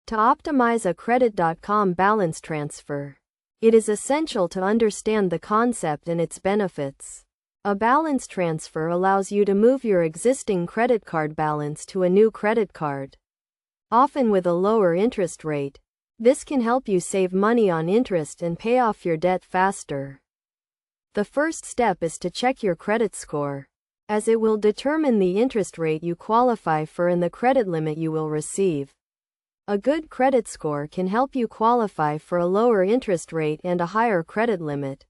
To optimize a Credit.com balance transfer, it is essential to understand the concept and its benefits. A balance transfer allows you to move your existing credit card balance to a new credit card, often with a lower interest rate. This can help you save money on interest and pay off your debt faster. The first step is to check your credit score, as it will determine the interest rate you qualify for and the credit limit you will receive. A good credit score can help you qualify for a lower interest rate and a higher credit limit.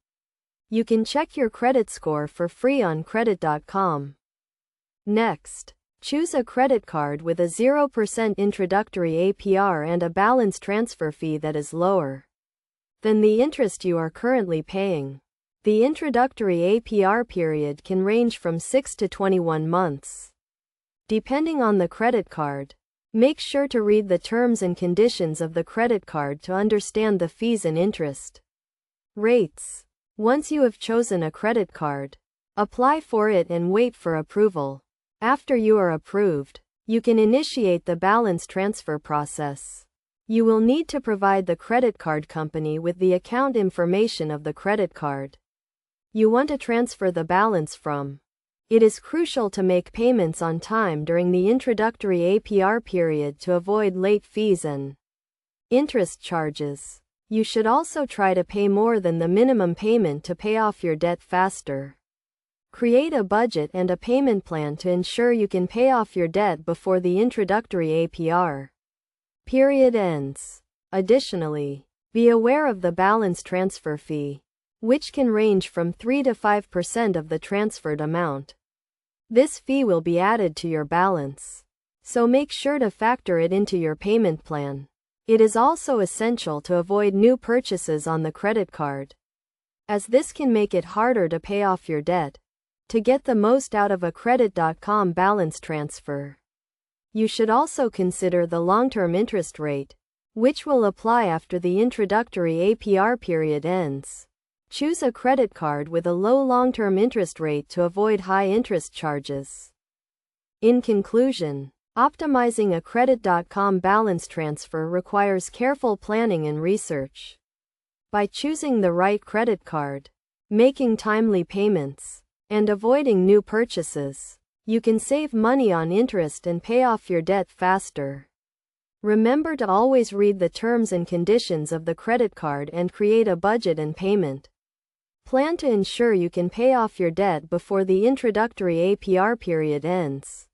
You can check your credit score for free on Credit.com. Next, choose a credit card with a 0% introductory APR and a balance transfer fee that is lower than the interest you are currently paying. The introductory APR period can range from 6 to 21 months, depending on the credit card. Make sure to read the terms and conditions of the credit card to understand the fees and interest rates. Once you have chosen a credit card, apply for it and wait for approval. After you are approved, you can initiate the balance transfer process. You will need to provide the credit card company with the account information of the credit card you want to transfer the balance from. It is crucial to make payments on time during the introductory APR period to avoid late fees and interest charges. You should also try to pay more than the minimum payment to pay off your debt faster. Create a budget and a payment plan to ensure you can pay off your debt before the introductory APR period ends. Additionally, be aware of the balance transfer fee, which can range from 3 to 5% of the transferred amount. This fee will be added to your balance, so make sure to factor it into your payment plan. It is also essential to avoid new purchases on the credit card, as this can make it harder to pay off your debt. To get the most out of a Credit.com balance transfer, you should also consider the long-term interest rate, which will apply after the introductory APR period ends. Choose a credit card with a low long-term interest rate to avoid high interest charges. In conclusion, optimizing a Credit.com balance transfer requires careful planning and research. By choosing the right credit card, making timely payments, and avoiding new purchases, you can save money on interest and pay off your debt faster. Remember to always read the terms and conditions of the credit card and create a budget and payment plan to ensure you can pay off your debt before the introductory APR period ends.